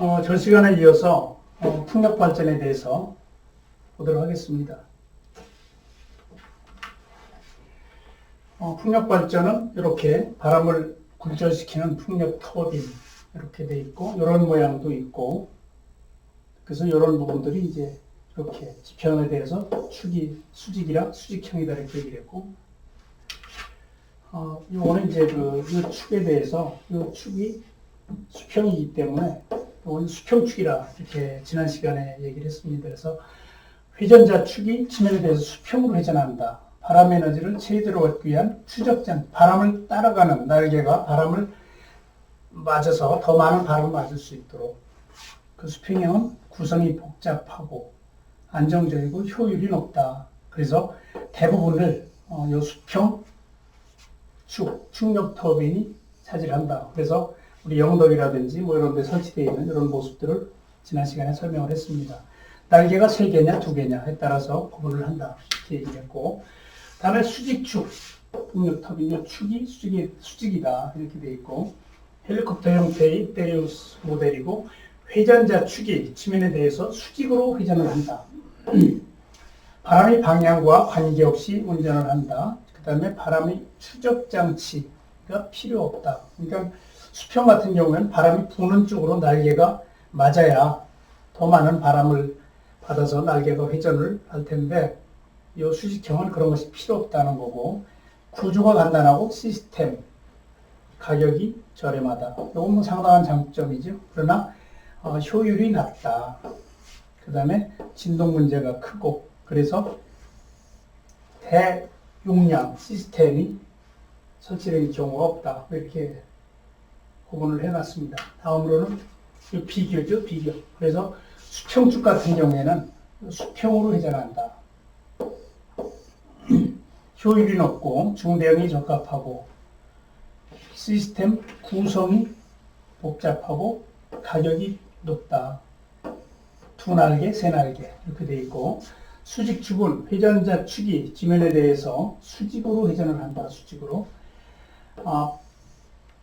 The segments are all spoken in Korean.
전 시간에 이어서 풍력 발전에 대해서 보도록 하겠습니다. 풍력 발전은 이렇게 바람을 굴절시키는 풍력 터빈 이렇게 돼 있고 이런 모양도 있고 그래서 이런 부분들이 이제 이렇게 지평에 대해서 축이 수직형이다 이렇게 얘기를 했고 요거는 이제 이 축에 대해서 이 축이 수평이기 때문에 이건 수평축이라 이렇게 지난 시간에 얘기를 했습니다. 그래서 회전자 축이 지면에 대해서 수평으로 회전한다. 바람 에너지를 제대로 얻기 위한 추적장, 바람을 따라가는 날개가 바람을 맞아서 더 많은 바람을 맞을 수 있도록 그 수평형은 구성이 복잡하고 안정적이고 효율이 높다. 그래서 대부분을 이 수평 축, 충력 터빈이 차지한다. 그래서 우리 영덕이라든지 뭐 이런 데 설치되어 있는 이런 모습들을 지난 시간에 설명을 했습니다. 날개가 3개냐 2개냐에 따라서 구분을 한다. 이렇게 얘기했고 다음에 수직축, 풍력 터빈 축이 수직이다. 이렇게 되어 있고 헬리콥터 형태의 입데리우스 모델이고 회전자 축이 지면에 대해서 수직으로 회전을 한다. 바람의 방향과 관계없이 운전을 한다. 그 다음에 바람의 추적 장치가 필요 없다. 그러니까 수평 같은 경우에는 바람이 부는 쪽으로 날개가 맞아야 더 많은 바람을 받아서 날개가 회전을 할 텐데 이 수직형은 그런 것이 필요 없다는 거고 구조가 간단하고 시스템 가격이 저렴하다. 이건 뭐 상당한 장점이죠. 그러나 효율이 낮다. 그 다음에 진동 문제가 크고 그래서 대용량 시스템이 설치된 경우가 없다. 이렇게 구분을 해놨습니다. 다음으로는 비교죠, 비교. 그래서 수평축 같은 경우에는 수평으로 회전한다. 효율이 높고 중대형이 적합하고 시스템 구성이 복잡하고 가격이 높다. 2날개, 3날개 이렇게 되어 있고 수직축은 회전자 축이 지면에 대해서 수직으로 회전을 한다. 수직으로.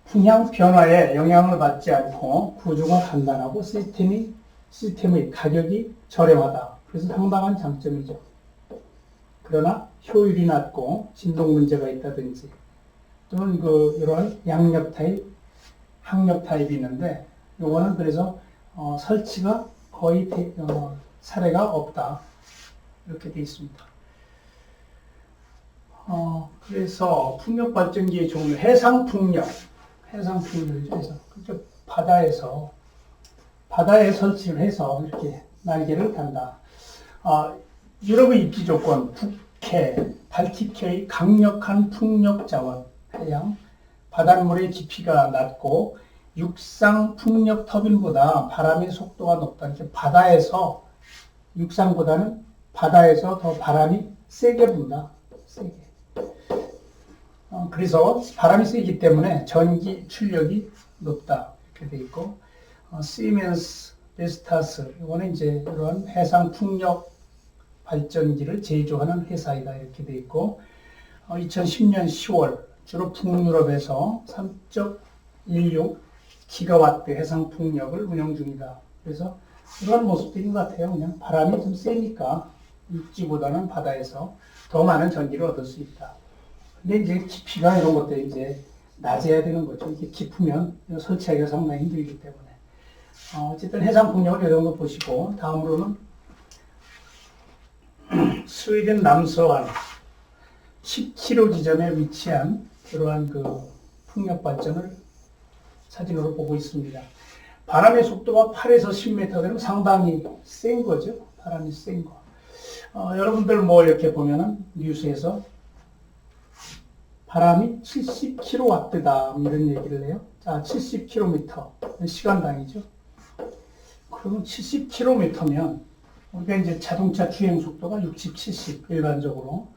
풍향 변화에 영향을 받지 않고 구조가 간단하고 시스템의 가격이 저렴하다. 그래서 상당한 장점이죠. 그러나 효율이 낮고 진동 문제가 있다든지 또는 이런 양력 타입, 항력 타입이 있는데 요거는 그래서 설치가 거의 사례가 없다. 이렇게 되어 있습니다. 그래서 풍력 발전기의 종류, 해상풍력이죠. 그래서 바다에 설치를 해서 이렇게 날개를 단다. 유럽의 입지 조건, 북해, 발틱해의 강력한 풍력 자원, 해양, 바닷물의 깊이가 낮고 육상 풍력 터빈보다 바람의 속도가 높다. 바다에서 육상보다는 바다에서 더 바람이 세게 분다. 세게. 그래서 바람이 세기 때문에 전기 출력이 높다. 이렇게 되어 있고 시멘스 베스타스 이거는 이제 이런 해상 풍력 발전기를 제조하는 회사이다. 이렇게 되어 있고 2010년 10월 주로 북유럽에서 3.16 기가와트 해상 풍력을 운영 중이다. 그래서 이런 모습들인 것 같아요. 그냥 바람이 좀 세니까 육지보다는 바다에서 더 많은 전기를 얻을 수 있다. 근데 이제 깊이가 이런 것들이 이제 낮아야 되는 거죠. 이게 깊으면 설치하기가 상당히 힘들기 때문에. 어쨌든 해상 풍력을 이 정도 보시고 다음으로는 스웨덴 남서안 10km 지점에 위치한 그러한 풍력 발전을 사진으로 보고 있습니다. 바람의 속도가 8에서 10m 되면 상당히 센 거죠. 바람이 센 거. 여러분들 뭐 이렇게 보면은 뉴스에서 바람이 70kW다 이런 얘기를 해요. 자, 70km 시간당이죠. 그러면 70km면 우리가 이제 자동차 주행 속도가 60, 70 일반적으로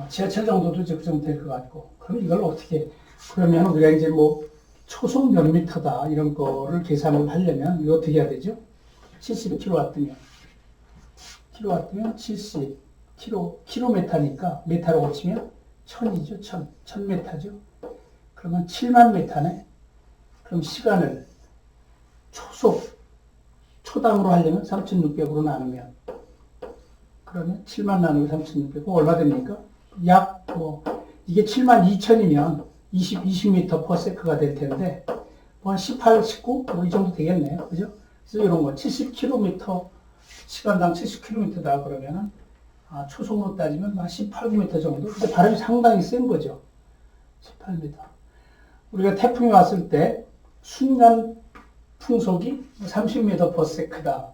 지하철 정도도 적정될 것 같고 그럼 이걸 어떻게 그러면 우리가 이제 뭐 초속 몇 미터다 이런 거를 계산을 하려면 이거 어떻게 해야 되죠? 70kW면 70 킬로미터니까 메타로 고치면 1000이죠. 1000메타죠. 그러면 7만 메타네. 그럼 시간을 초당으로 하려면 3,600으로 나누면, 그러면 7만 나누기 3,600, 얼마 됩니까? 이게 72,000이면 20m/s가 될 텐데, 한 18, 19, 이 정도 되겠네요. 그죠? 그래서 이런 거, 70km, 시간당 70km다 그러면은, 초속으로 따지면 한 18m 정도? 근데 바람이 상당히 센 거죠. 18m. 우리가 태풍이 왔을 때, 순간 풍속이 30m/s다.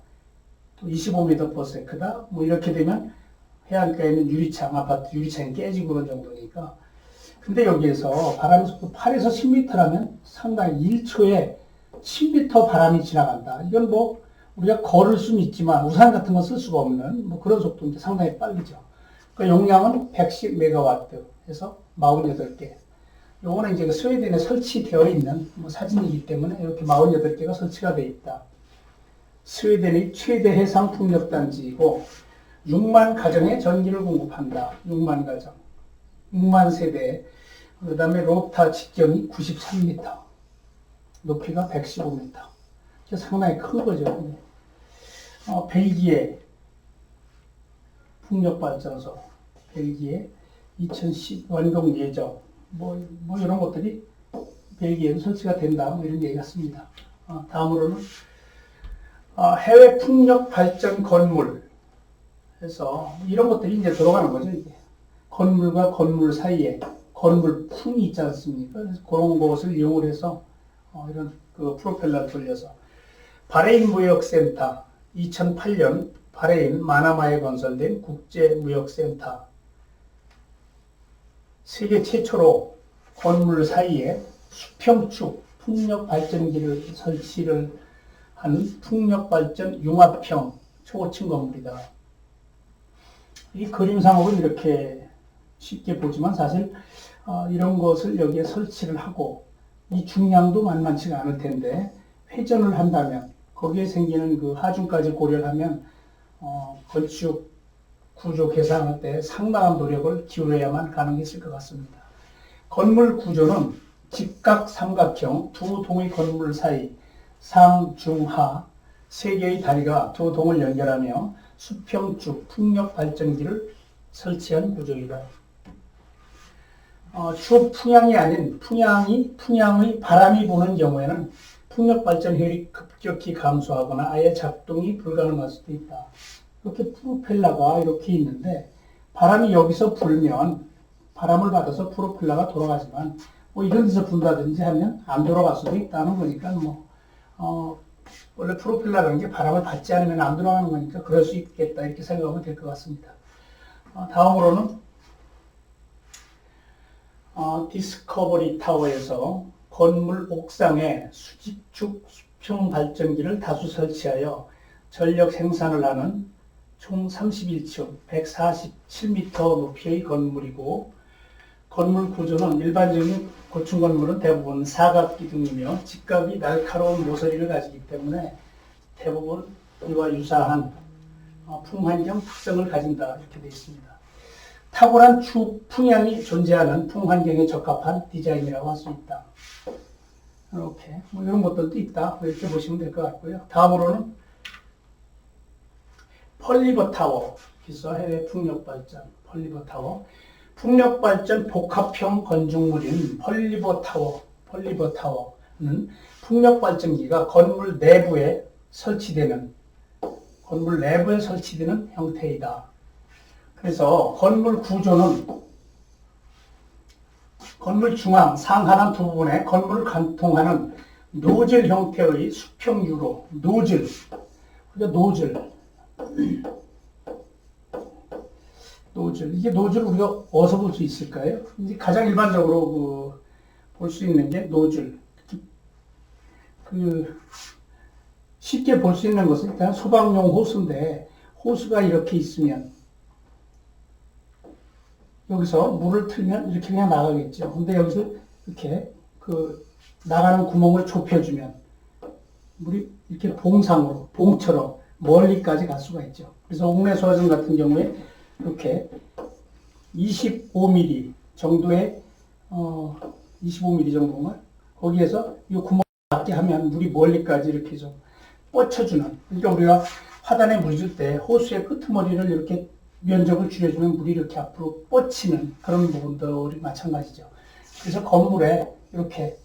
또 25m/s다. 이렇게 되면 해안가에 있는 유리창, 아파트 유리창이 깨지고 그런 정도니까. 근데 여기에서 바람의 속도 8에서 10m라면 상당히 1초에 10m 바람이 지나간다. 이건 우리가 걸을 수는 있지만 우산 같은 건 쓸 수가 없는 그런 속도인데 상당히 빠르죠. 그러니까 용량은 110메가와트 해서 48개. 요거는 이제 스웨덴에 설치되어 있는 사진이기 때문에 이렇게 48개가 설치가 되어 있다. 스웨덴의 최대 해상 풍력단지이고 6만 가정에 전기를 공급한다. 6만 가정. 6만 세대. 그 다음에 로타 직경이 93m. 높이가 115m. 상당히 큰 거죠. 벨기에 풍력발전소. 벨기에 2010 완공 예정. 이런 것들이 벨기에도 설치가 된다. 이런 얘기가 있습니다. 다음으로는 해외 풍력 발전 건물 해서 이런 것들이 이제 들어가는 거죠. 이게. 건물과 건물 사이에 건물 풍이 있지 않습니까? 그래서 그런 것을 이용을 해서 이런 프로펠러를 돌려서 바레인 무역센터 2008년 바레인 마나마에 건설된 국제무역센터 세계 최초로 건물 사이에 수평축 풍력 발전기를 설치를 한 풍력 발전 융합형 초고층 건물이다. 이 그림상으로는 이렇게 쉽게 보지만 사실 이런 것을 여기에 설치를 하고 이 중량도 만만치가 않을 텐데 회전을 한다면 거기에 생기는 그 하중까지 고려를 하면 건축 구조 개선할 때 상당한 노력을 기울여야만 가능했을 것 같습니다. 건물 구조는 직각 삼각형 두 동의 건물 사이 상, 중, 하 세 개의 다리가 두 동을 연결하며 수평축 풍력 발전기를 설치한 구조이다. 추풍향이 아닌 풍향의 바람이 부는 경우에는 풍력 발전 효율이 급격히 감소하거나 아예 작동이 불가능할 수도 있다. 이렇게 프로펠러가 이렇게 있는데 바람이 여기서 불면 바람을 받아서 프로펠러가 돌아가지만 이런 데서 분다든지 하면 안 돌아갈 수도 있다는 거니까 원래 프로펠러라는 게 바람을 받지 않으면 안 돌아가는 거니까 그럴 수 있겠다 이렇게 생각하면 될 것 같습니다. 다음으로는 디스커버리 타워에서 건물 옥상에 수직축 수평 발전기를 다수 설치하여 전력 생산을 하는 총 31층 147m 높이의 건물이고 건물 구조는 일반적인 고층 건물은 대부분 사각기둥이며 직각이 날카로운 모서리를 가지기 때문에 대부분 이와 유사한 풍환경 특성을 가진다 이렇게 되어 있습니다. 탁월한 풍향이 존재하는 풍환경에 적합한 디자인이라고 할 수 있다. 이렇게 이런 것들도 있다 이렇게 보시면 될 것 같고요. 다음으로는 펄리버 타워, 기서 해외 풍력 발전 펄리버 타워. 풍력 발전 복합형 건축물인 펄리버 타워는 풍력 발전기가 건물 내부에 설치되는 형태이다. 그래서 건물 구조는 건물 중앙 상하단 두 부분에 건물을 관통하는 노즐 형태의 수평 유로 노즐. 이게 노즐 우리가 어디서 볼 수 있을까요? 이제 가장 일반적으로 볼 수 있는 게 노즐. 쉽게 볼 수 있는 것은 일단 소방용 호스인데 호스가 이렇게 있으면 여기서 물을 틀면 이렇게 그냥 나가겠죠. 근데 여기서 이렇게 나가는 구멍을 좁혀주면 물이 이렇게 봉처럼 멀리까지 갈 수가 있죠. 그래서 옥내 소화전 같은 경우에 이렇게 25mm 정도의 25mm 정도만 거기에서 이 구멍 닿게 하면 물이 멀리까지 이렇게 좀 뻗쳐주는. 그러니까 우리가 화단에 물 줄 때 호수의 끄트머리를 이렇게 면적을 줄여주면 물이 이렇게 앞으로 뻗치는 그런 부분도 마찬가지죠. 그래서 건물에 이렇게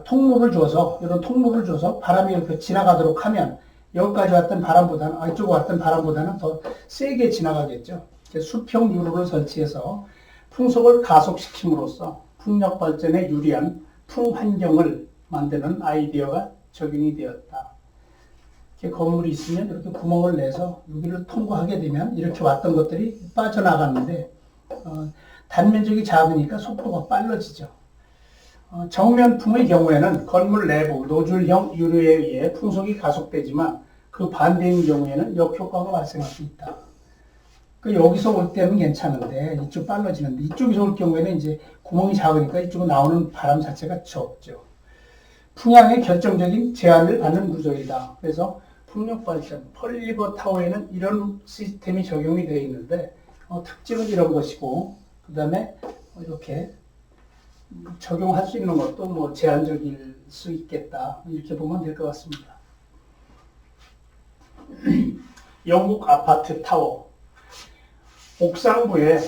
통로를 줘서, 이런 통로를 줘서 바람이 이렇게 지나가도록 하면 여기까지 왔던 바람보다는, 이쪽에 왔던 바람보다는 더 세게 지나가겠죠. 수평 유로를 설치해서 풍속을 가속시킴으로써 풍력 발전에 유리한 풍환경을 만드는 아이디어가 적용이 되었다. 이렇게 건물이 있으면 이렇게 구멍을 내서 여기를 통과하게 되면 이렇게 왔던 것들이 빠져나갔는데 단면적이 작으니까 속도가 빨라지죠. 정면풍의 경우에는 건물 내부 노즐형 유로에 의해 풍속이 가속되지만 그 반대인 경우에는 역효과가 발생할 수 있다. 여기서 올 때는 괜찮은데 이쪽 빨라지는데 이쪽에서 올 경우에는 이제 구멍이 작으니까 이쪽으로 나오는 바람 자체가 적죠. 풍향의 결정적인 제한을 받는 구조이다. 그래서 풍력 발전, 펄리버 타워에는 이런 시스템이 적용이 되어 있는데 특징은 이런 것이고 그 다음에 이렇게 적용할 수 있는 것도 뭐 제한적일 수 있겠다. 이렇게 보면 될 것 같습니다. 영국 아파트 타워. 옥상부에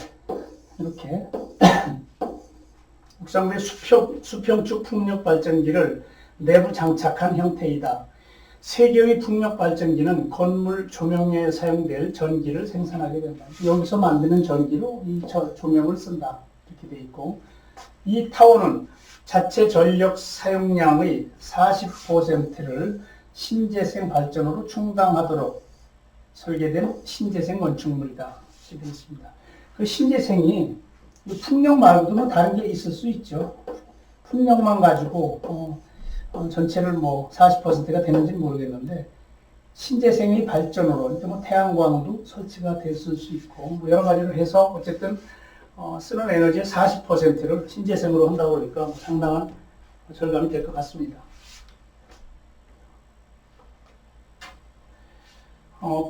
이렇게 옥상부에 수평축 풍력 발전기를 내부 장착한 형태이다. 세 개의 풍력 발전기는 건물 조명에 사용될 전기를 생산하게 된다. 여기서 만드는 전기로 이 조명을 쓴다. 이렇게 되어 있고, 이 타워는 자체 전력 사용량의 40%를 신재생 발전으로 충당하도록 설계된 신재생 건축물이다. 되어 있습니다. 그 신재생이 풍력 말고도 뭐 다른 게 있을 수 있죠. 풍력만 가지고 전체를 뭐 40%가 되는지는 모르겠는데 신재생의 발전으로 그러니까 뭐 태양광도 설치가 됐을 수 있고 뭐 여러 가지로 해서 어쨌든 쓰는 에너지의 40%를 신재생으로 한다고 그러니까 상당한 절감이 될 것 같습니다.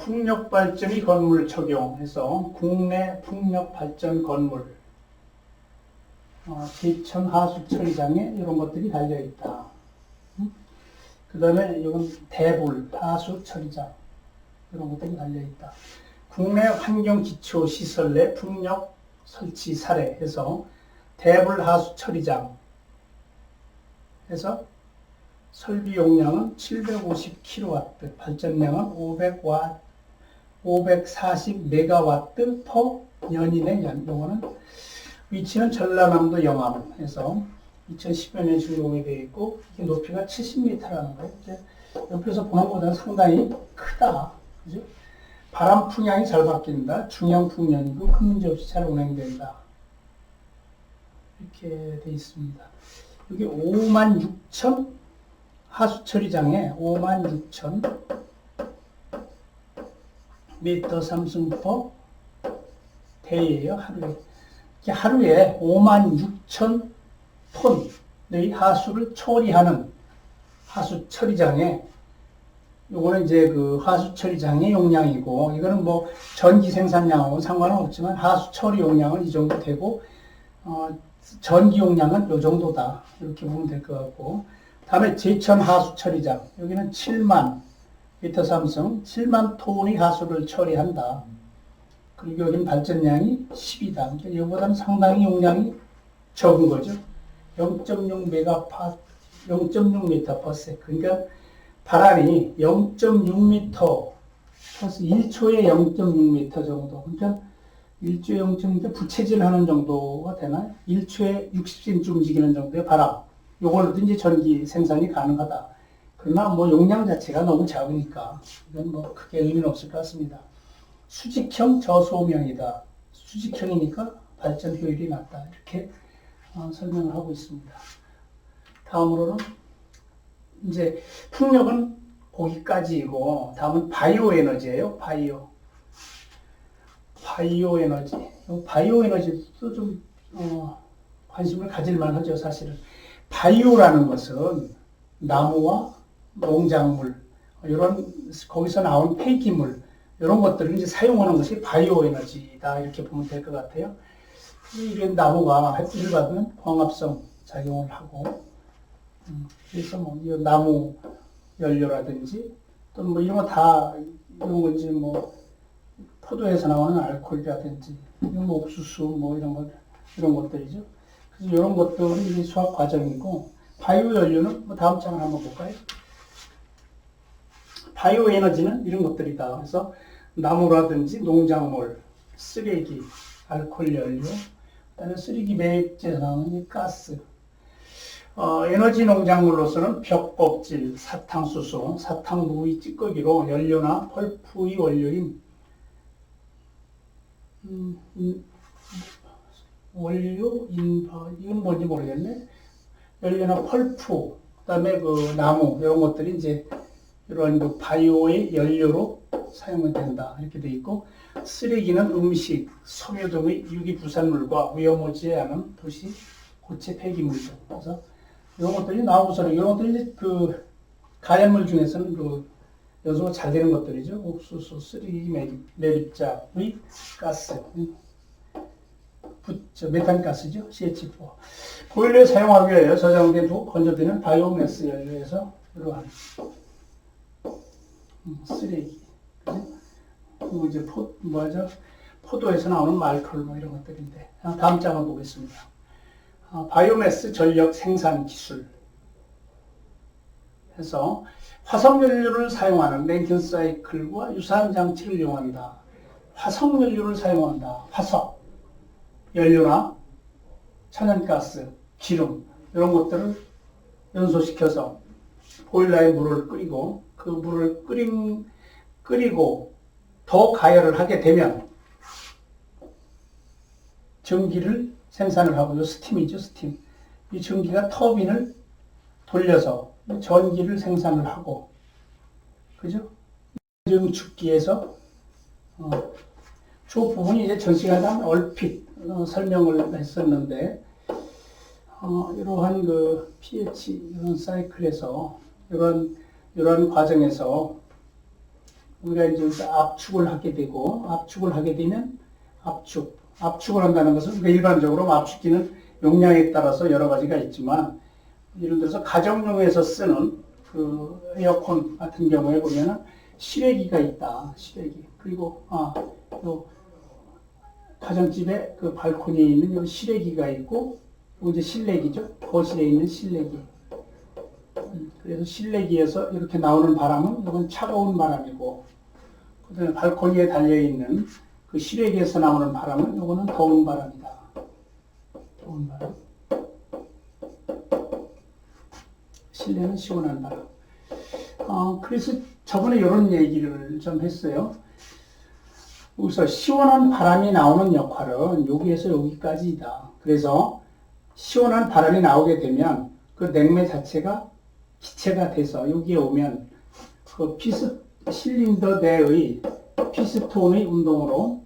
풍력발전이 건물 적용해서 국내 풍력발전 건물 제천 하수 처리장에 이런 것들이 달려있다. 그 다음에 이건 대불 하수 처리장 이런 것들이 달려있다. 국내 환경기초시설 내 풍력 설치 사례해서 대불 하수 처리장 해서 설비 용량은 750kW, 발전량은 540MW per 년이네, 요거는. 위치는 전라남도 영암에서 2010년에 준공이 되어 있고, 이게 높이가 70m라는 거예요. 이제 옆에서 보는 것보다는 상당히 크다. 그죠? 바람 풍향이 잘 바뀐다. 중형 풍년이고, 큰 문제 없이 잘 운행된다. 이렇게 되어 있습니다. 여기 56,000 하수처리장에 56,000 미터 삼승포 대예요. 하루에 56,000 톤의 하수를 처리하는 하수처리장에 요거는 이제 그 하수처리장의 용량이고 이거는 뭐 전기 생산량하고 상관은 없지만 하수처리 용량은 이 정도 되고 전기 용량은 요 정도다. 이렇게 보면 될 것 같고 다음에 제천 하수처리장 여기는 7만 리터 삼성 7만 톤의 하수를 처리한다. 그리고 여기는 발전량이 10이다. 그러니까 이거보다는 상당히 용량이 적은 거죠. 0.6 m/s. 그러니까 바람이 0.6m 플러스 1초에 0.6m 정도. 그러니까 1초에 0.6m 부채질하는 정도가 되나요? 1초에 60cm 움직이는 정도의 바람. 요걸로도 이제 전기 생산이 가능하다. 그러나 뭐 용량 자체가 너무 작으니까 이건 뭐 크게 의미는 없을 것 같습니다. 수직형 저소음형이다. 수직형이니까 발전 효율이 낮다. 이렇게 설명을 하고 있습니다. 다음으로는 이제 풍력은 거기까지이고 다음은 바이오 에너지예요. 바이오 에너지. 바이오 에너지도 좀 관심을 가질 만하죠. 사실은 바이오라는 것은 나무와 농작물 이런 거기서 나온 폐기물 이런 것들을 이제 사용하는 것이 바이오 에너지다 이렇게 보면 될 것 같아요. 이런 나무가 햇빛을 받으면 광합성 작용을 하고 그래서 뭐, 이 나무 연료라든지, 또는 뭐 이런 거 다, 이런 건지 뭐, 포도에서 나오는 알코올이라든지, 이런 뭐 옥수수 뭐 이런 것들이죠. 그래서 이런 것들은 이제 수학 과정이고, 바이오 연료는 뭐 다음 장을 한번 볼까요? 바이오 에너지는 이런 것들이다. 그래서 나무라든지 농작물, 쓰레기, 알코올 연료, 그다음에 쓰레기 매입제에서 나오는 이 가스. 에너지 농작물로서는 벽껍질, 사탕수수, 사탕무의 찌꺼기로 연료나 펄프의 원료인 이건 뭔지 모르겠네. 연료나 펄프, 그다음에 그 나무 이런 것들이 이제 이런 그 바이오의 연료로 사용이 된다 이렇게 돼 있고, 쓰레기는 음식, 석유 등의 유기부산물과 위험하지 않은 도시 고체 폐기물들. 그래서 이런 것들이 나오고서는 이런 것들이 그 가연물 중에서는 그 연소가 잘 되는 것들이죠. 옥수수, 쓰레기 매립자의 가스, 메탄가스죠. CH4. 보일러에 사용하기 위하여 저장된 후 건조되는 바이오매스 연료에서 이러한 쓰레기, 그리고 이제 포도에서 나오는 알코올 뭐 이런 것들인데, 다음 장을 보겠습니다. 바이오매스 전력 생산 기술 해서 화석연료를 사용하는 랭킨 사이클과 유사한 장치를 이용한다. 화석연료를 사용한다. 화석 연료나 천연가스, 기름 이런 것들을 연소시켜서 보일러에 물을 끓이고, 그 물을 끓이고 더 가열을 하게 되면 전기를 생산을 하고, 이 스팀이죠, 스팀. 이 전기가 터빈을 돌려서 전기를 생산을 하고, 그죠? 증축기에서 저 부분이 이제 전 시간에 얼핏 설명을 했었는데, 이러한 그 pH 이런 사이클에서 이런 과정에서 우리가 이제 압축을 하게 되고, 압축을 하게 되면 압축을 한다는 것은 그러니까 일반적으로 압축기는 용량에 따라서 여러 가지가 있지만, 예를 들어서 가정용에서 쓰는 그 에어컨 같은 경우에 보면은 실외기가 있다. 실외기. 그리고 요 가정집에 그 발코니에 있는 요 실외기가 있고, 요 이제 실내기죠. 거실에 있는 실내기. 그래서 실내기에서 이렇게 나오는 바람은 이건 차가운 바람이고, 그다음에 발코니에 달려 있는 그 실외기에서 나오는 바람은 이거는 더운 바람이다. 더운 바람. 실내는 시원한 바람. 그래서 저번에 이런 얘기를 좀 했어요. 여기서 시원한 바람이 나오는 역할은 여기에서 여기까지이다. 그래서 시원한 바람이 나오게 되면 그 냉매 자체가 기체가 돼서 여기에 오면 그 실린더 내의 피스톤의 운동으로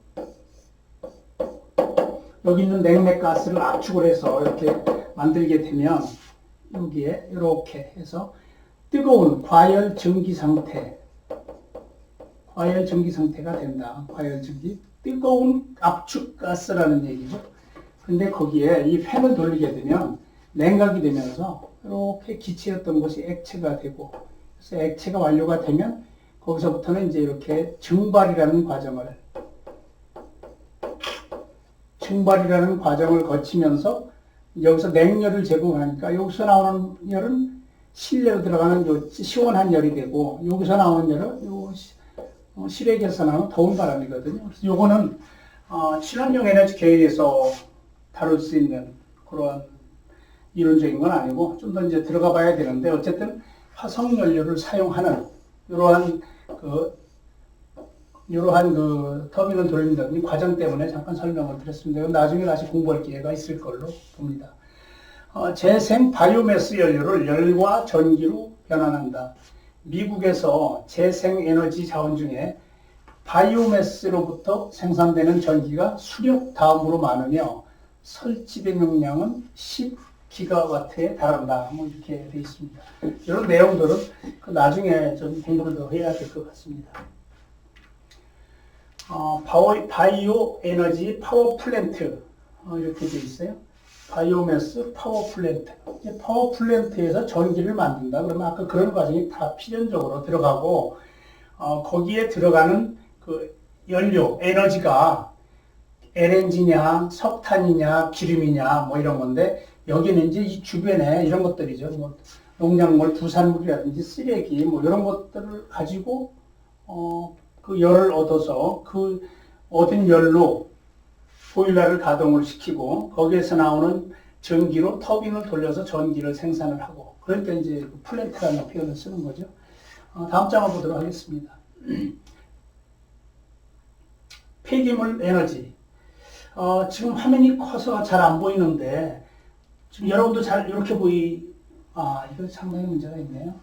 여기 있는 냉매 가스를 압축을 해서 이렇게 만들게 되면 여기에 이렇게 해서 뜨거운 과열 전기 상태가 된다. 과열 전기, 뜨거운 압축 가스라는 얘기죠. 근데 거기에 이 팬을 돌리게 되면 냉각이 되면서 이렇게 기체였던 것이 액체가 되고, 그래서 액체가 완료가 되면 거기서부터는 이제 이렇게 증발이라는 과정을 거치면서 여기서 냉열을 제공하니까 여기서 나오는 열은 실내로 들어가는 요 시원한 열이 되고, 여기서 나오는 열은 요 실외기에서 나오는 더운 바람이거든요. 그래서 요거는 친환경 에너지 계획에서 다룰 수 있는 그런 이론적인 건 아니고 좀 더 이제 들어가 봐야 되는데, 어쨌든 화석 연료를 사용하는 이러한 그 터빈을 돌린다는 과정 때문에 잠깐 설명을 드렸습니다. 나중에 다시 공부할 기회가 있을 걸로 봅니다. 재생 바이오매스 연료를 열과 전기로 변환한다. 미국에서 재생에너지 자원 중에 바이오매스로부터 생산되는 전기가 수력 다음으로 많으며 설치 병용량은 10기가와트에 달한다. 뭐 이렇게 되어 있습니다. 이런 내용들은 나중에 좀 공부를 더 해야 될 것 같습니다. 바이오 에너지 파워 플랜트 이렇게 되어 있어요. 바이오매스 파워 플랜트. 파워 플랜트에서 전기를 만든다. 그러면 아까 그런 과정이 다 필연적으로 들어가고, 거기에 들어가는 그 연료, 에너지가 LNG냐, 석탄이냐, 기름이냐, 뭐 이런 건데, 여기는 이제 이 주변에 이런 것들이죠. 뭐, 농작물, 부산물이라든지 쓰레기, 뭐 이런 것들을 가지고, 그 열을 얻어서 그 얻은 열로 보일러를 가동을 시키고, 거기에서 나오는 전기로 터빈을 돌려서 전기를 생산을 하고, 그러니까 이제 플랜트라는 표현을 쓰는 거죠. 다음 장을 보도록 하겠습니다. 폐기물 에너지. 지금 화면이 커서 잘 안 보이는데, 지금 여러분도 잘 이렇게 이거 상당히 문제가 있네요.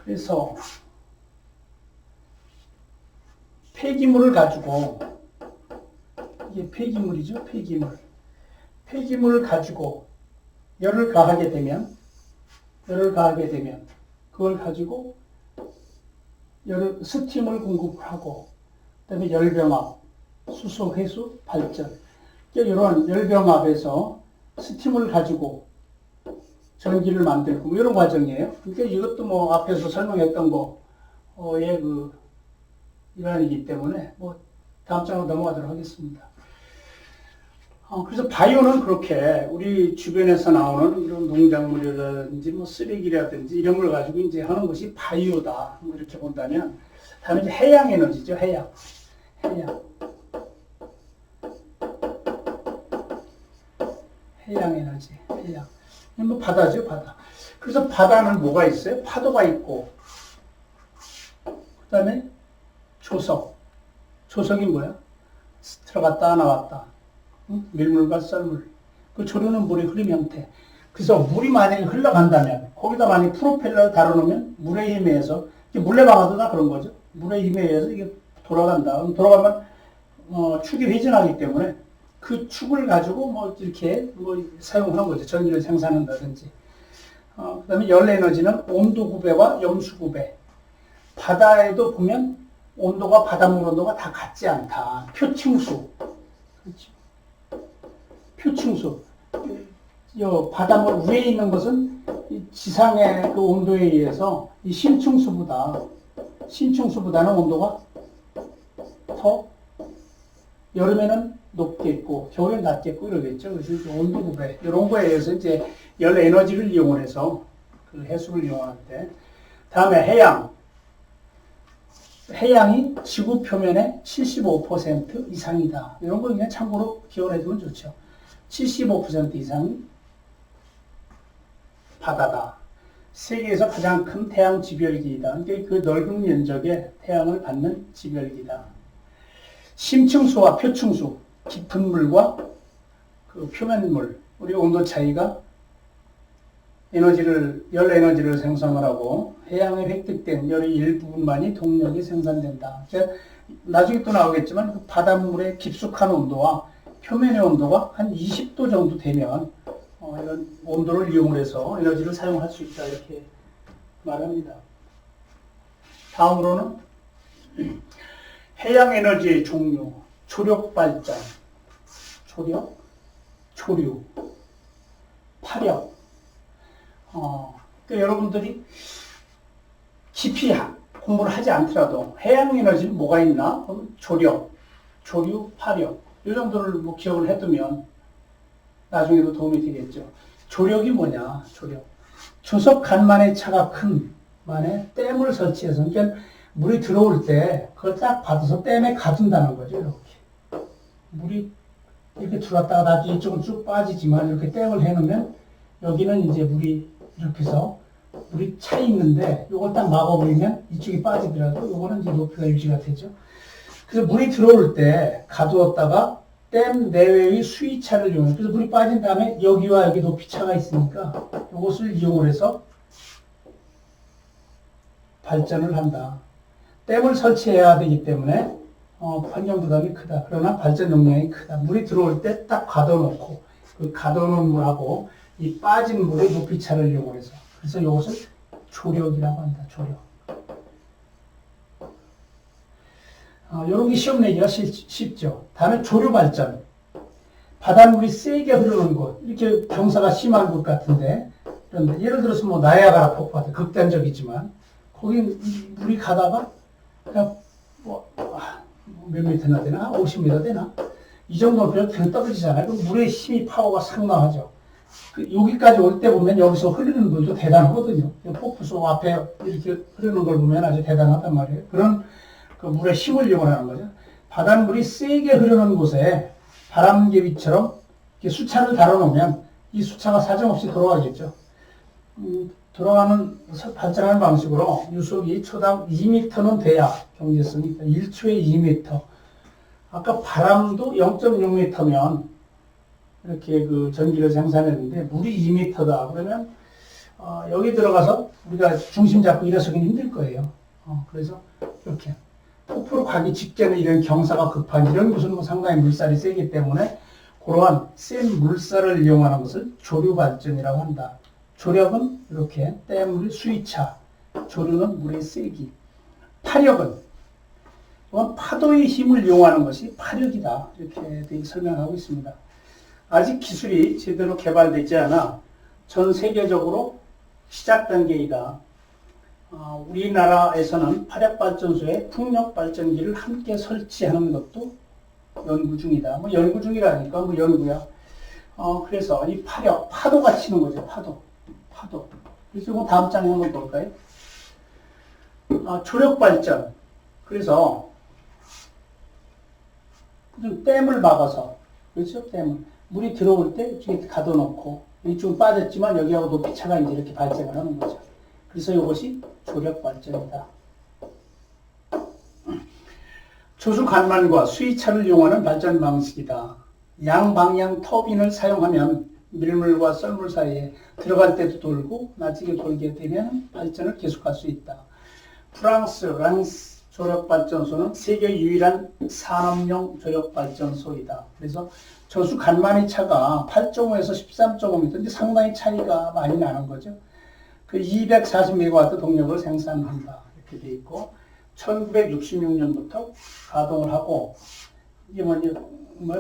그래서, 폐기물을 가지고, 이게 폐기물이죠, 폐기물. 폐기물을 가지고 열을 가하게 되면, 그걸 가지고 스팀을 공급하고, 그 다음에 열병합, 수소, 회수, 발전. 이런 열병합에서 스팀을 가지고 전기를 만들고, 뭐 이런 과정이에요. 그러니까 이것도 뭐 앞에서 설명했던 거의 일환이기 때문에, 뭐 다음 장으로 넘어가도록 하겠습니다. 그래서 바이오는 그렇게 우리 주변에서 나오는 이런 농작물이라든지 뭐 쓰레기라든지 이런 걸 가지고 이제 하는 것이 바이오다. 뭐 이렇게 본다면, 다음에 이제 해양 에너지죠, 해양. 해양 에너지, 해양. 뭐 바다죠, 바다. 그래서 바다는 뭐가 있어요? 파도가 있고, 그 다음에 조석. 조석이 뭐야? 들어갔다 나왔다. 밀물과 썰물. 그 조류는 물의 흐름 형태. 그래서 물이 만약에 흘러간다면, 거기다 만약에 프로펠러를 달아놓으면 물의 힘에 의해서, 물레방아도 다 그런 거죠. 물의 힘에 의해서 이게 돌아간다. 돌아가면, 축이 회전하기 때문에 그 축을 가지고 뭐 이렇게 사용하는 거죠. 전기를 생산한다든지. 그 다음에 열 에너지는 온도 구배와 염수 구배. 바다에도 보면 온도가, 바닷물 온도가 다 같지 않다. 표층수. 그렇죠. 표층수. 바닷물 위에 있는 것은 지상의 그 온도에 의해서 이 심층수보다는 온도가 더 여름에는 높게 있고 겨울엔 낮게 있고 이러겠죠. 그래서 온도 구배 이런 거에 의해서 이제 열 에너지를 이용해서 그 해수를 이용하는데, 다음에 해양이 지구 표면의 75% 이상이다. 이런 거 그냥 참고로 기억해 두면 좋죠. 75% 이상이 바다다. 세계에서 가장 큰 태양 지별기이다. 그러니까 그 넓은 면적의 태양을 받는 지별기다. 심층수와 표층수, 깊은 물과 그 표면물, 우리 온도 차이가 열 에너지를 생성을 하고, 해양에 획득된 열의 일부분만이 동력이 생산된다. 나중에 또 나오겠지만 그 바닷물의 깊숙한 온도와 표면의 온도가 한 20도 정도 되면 이런 온도를 이용해서 에너지를 사용할 수 있다, 이렇게 말합니다. 다음으로는 해양 에너지의 종류, 조력 발전, 조류, 파력. 그러니까 여러분들이 깊이 공부를 하지 않더라도 해양 에너지는 뭐가 있나? 그럼 조력, 조류, 파력. 이 정도를 뭐 기억을 해두면 나중에도 도움이 되겠죠. 조력이 뭐냐? 조석 간만의 차가 큰 만에 댐을 설치해서, 그러니까 물이 들어올 때 그걸 딱 받아서 댐에 가둔다는 거죠. 이렇게 물이 이렇게 들어왔다가 나중에 이쪽은 쭉 빠지지만, 이렇게 댐을 해놓으면 여기는 이제 물이 이렇게 해서 물이 차 있는데 이걸 딱 막아버리면 이쪽이 빠지더라도 이거는 이제 높이가 유지가 되죠. 그래서 물이 들어올 때 가두었다가 댐 내외의 수위차를 이용해서, 그래서 물이 빠진 다음에 여기와 여기 높이 차가 있으니까 이것을 이용을 해서 발전을 한다. 댐을 설치해야 되기 때문에 환경 부담이 크다. 그러나 발전 용량이 크다. 물이 들어올 때 딱 가둬놓고 그 가둬놓은 물하고 이 빠진 물의 높이 차를 이용해서, 그래서 이것을 조력이라고 한다. 조력. 이런 게 시험 내기가 쉽죠. 다음에 조류 발전. 바닷물이 세게 흐르는 곳, 이렇게 경사가 심한 곳 같은데, 그런데 예를 들어서 뭐 나야가라 폭포, 극단적이지만, 거기 물이 가다가 그냥 몇 미터나 되나? 50m 되나? 이 정도면 그냥 떨어지잖아요. 그럼 물의 힘이 파워가 상당하죠. 여기까지 올 때 보면 여기서 흐르는 물도 대단하거든요. 폭포수 앞에 이렇게 흐르는 걸 보면 아주 대단하단 말이에요. 그런 그 물의 힘을 이용하는 거죠. 바닷물이 세게 흐르는 곳에 바람개비처럼 이렇게 수차를 달아놓으면 이 수차가 사정없이 돌아가겠죠. 돌아가는, 발전하는 방식으로 유속이 초당 2m는 돼야 경제성이 있다. 1초에 2m. 아까 바람도 0.6m면 이렇게 그 전기를 생산했는데 물이 2m다. 그러면 여기 들어가서 우리가 중심 잡고 일어서기는 힘들 거예요. 그래서 이렇게 폭포로 가기 직전에 이런 경사가 급한 이런 곳은 상당히 물살이 세기 때문에 그러한 센 물살을 이용하는 것을 조류발전이라고 한다. 조력은 이렇게 댐물의 수위차, 조류는 물의 세기. 파력은 이건 파도의 힘을 이용하는 것이 파력이다. 이렇게 설명하고 있습니다. 아직 기술이 제대로 개발되지 않아 전 세계적으로 시작 단계이다. 우리나라에서는 파력발전소에 풍력발전기를 함께 설치하는 것도 연구 중이다. 뭐 연구 중이라니까 뭐 연구야. 그래서 이 파력, 파도가 치는 거죠. 파도. 그래서 이거 다음 장에 한번 볼까요? 조력발전. 그래서 댐을 막아서, 그렇죠? 댐을. 물이 들어올 때 이쪽에 가둬놓고 이쪽은 빠졌지만 여기하고 높이 차가 이제 이렇게 발생을 하는 거죠. 그래서 이것이 조력발전이다. 조수 간만과 수위차를 이용하는 발전 방식이다. 양방향 터빈을 사용하면 밀물과 썰물 사이에 들어갈 때도 돌고 나중에 돌게 되면 발전을 계속할 수 있다. 프랑스 랑스 조력발전소는 세계 유일한 산업용 조력발전소이다. 그래서 저수 간만의 차가 8.5에서 13.5m, 상당히 차이가 많이 나는 거죠. 그 240메가와트 동력을 생산한다. 이렇게 돼 있고, 1966년부터 가동을 하고, 이게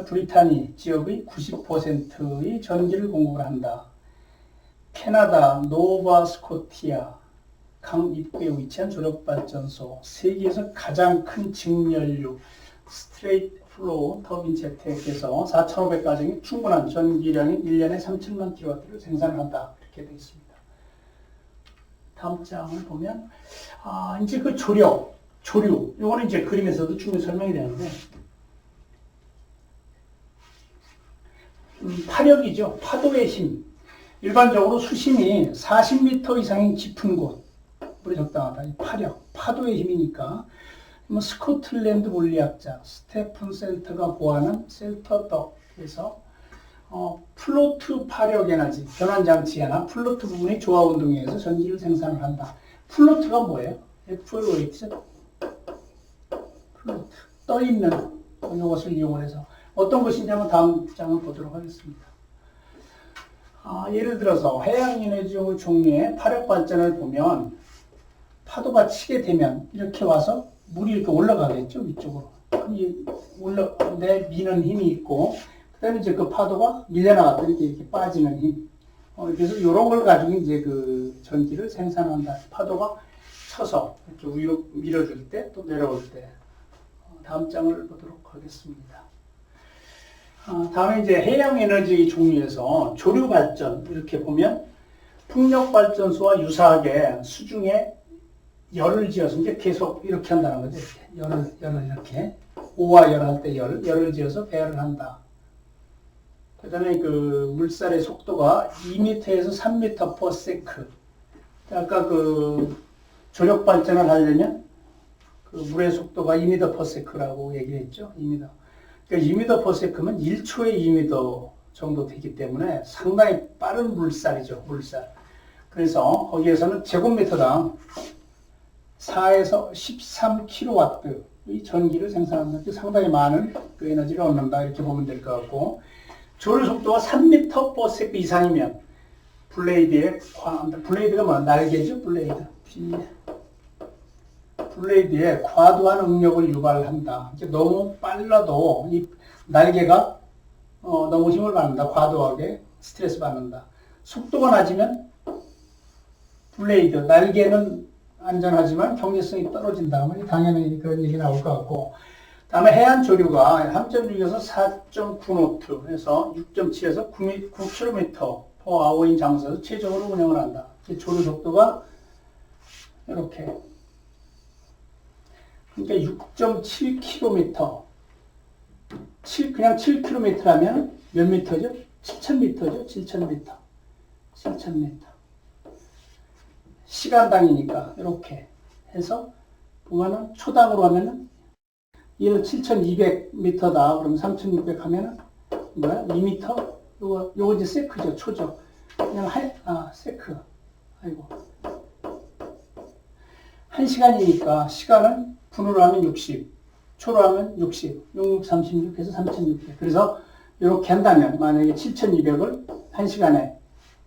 브리타니 지역의 90%의 전기를 공급을 한다. 캐나다 노바스코티아 강 입구에 위치한 조력발전소, 세계에서 가장 큰 직연료 스트레이트 플로우 터빈 재택에서 4,500가정이 충분한 전기량인 1년에 3천만 킬로와트를 생산한다. 이렇게 되어 있습니다. 다음 장을 보면, 이제 그 조류, 이거는 이제 그림에서도 충분히 설명이 되는데, 파력이죠. 파도의 힘. 일반적으로 수심이 40m 이상인 깊은 곳, 물이 적당하다. 이 파력, 파도의 힘이니까. 스코틀랜드 물리학자 스테픈 셀터가 보아하는 셀터덕에서 플로트 파력 에너지, 변환장치 하나, 플로트 부분이 조화운동에 의해서 전기를 생산을 한다. 플로트가 뭐예요? F-L-O-T, 플로트, 떠있는 이것을 이용해서 어떤 것인지 한번 다음 장을 보도록 하겠습니다. 예를 들어서 해양에너지용 종류의 파력 발전을 보면 파도가 치게 되면 이렇게 와서 물이 이렇게 올라가겠죠, 위쪽으로. 내미는 힘이 있고, 그 다음에 이제 그 파도가 밀려나갔더니 이렇게 빠지는 힘. 그래서 이런 걸 가지고 이제 그 전기를 생산한다. 파도가 쳐서 이렇게 위로 밀어줄 때, 또 내려올 때. 다음 장을 보도록 하겠습니다. 다음에 이제 해양에너지 종류에서 조류발전, 이렇게 보면 풍력발전소와 유사하게 수중에 열을 지어서 이제 계속 이렇게 한다는 거죠. 이렇게. 열을 이렇게. 오와 열 할 때 열을 지어서 배열을 한다. 그 다음에 그 물살의 속도가 2m에서 3m per sec. 아까 그 조력 발전을 하려면 그 물의 속도가 2m per sec라고 얘기했죠. 2m. 그러니까 2m per sec면 1초에 2m 정도 되기 때문에 상당히 빠른 물살이죠. 물살. 그래서 거기에서는 제곱미터당 4에서 13kW의 전기를 생산한다. 상당히 많은 그 에너지를 얻는다. 이렇게 보면 될 것 같고, 조류 속도가 3m per sec 이상이면 블레이드가 뭐 날개죠. 블레이드에 과도한 응력을 유발한다. 너무 빨라도 이 날개가 너무 힘을 받는다. 과도하게 스트레스 받는다. 속도가 낮으면 블레이드, 날개는 안전하지만 경제성이 떨어진다. 당연히 그런 얘기 나올 것 같고. 다음에 해안 조류가 3.6에서 4.9노트 해서 6.7에서 9km per hour인 장소에서 최적으로 운영을 한다. 조류 속도가 이렇게. 그러니까 6.7km. 그냥 7km라면 몇 미터죠? 7,000m죠? 7,000m. 7,000m. 시간당이니까 이렇게 해서 보면은 초당으로 하면은 얘는 7,200m다. 그러면 3,600 하면은 뭐야? 2m? 요거 이제 세크죠. 초죠. 그냥 세크. 아이고. 1시간이니까 시간은 분으로 하면 60, 초로 하면 60, 66, 36 해서 3,600. 그래서 이렇게 한다면 만약에 7,200을 1시간에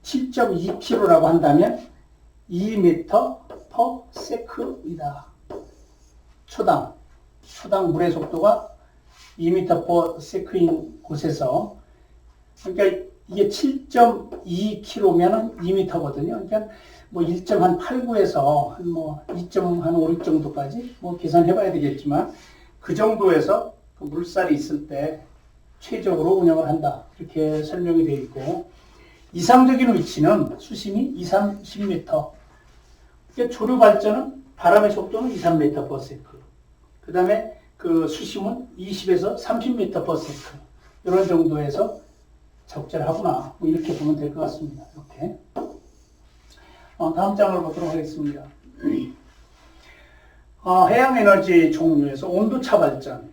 7.2km라고 한다면 2m per sec이다. 초당 물의 속도가 2m per sec인 곳에서, 그러니까 이게 7.2km면은 2m거든요. 그러니까 뭐 1.89에서 한 뭐 2.56 정도까지 뭐 계산해 봐야 되겠지만 그 정도에서 그 물살이 있을 때 최적으로 운영을 한다. 이렇게 설명이 되어 있고, 이상적인 위치는 수심이 2, 30m. 그러니까 조류 발전은 바람의 속도는 2, 3m per sec. 그 다음에 그 수심은 20에서 30m per sec. 이런 정도에서 적절하구나. 뭐 이렇게 보면 될 것 같습니다. 이렇게. 다음 장을 보도록 하겠습니다. 해양에너지 종류에서 온도차 발전.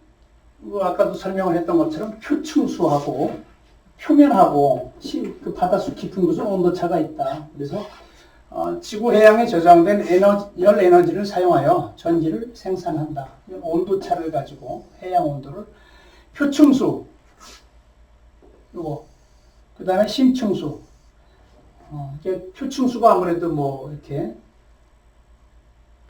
아까도 설명을 했던 것처럼 표층수하고 표면하고 그 바닷속 깊은 곳은 온도차가 있다. 그래서 지구 해양에 저장된 열 에너지를 사용하여 전기를 생산한다. 온도차를 가지고 해양 온도를 표층수, 요거, 그 다음에 심층수. 표층수가 아무래도 뭐 이렇게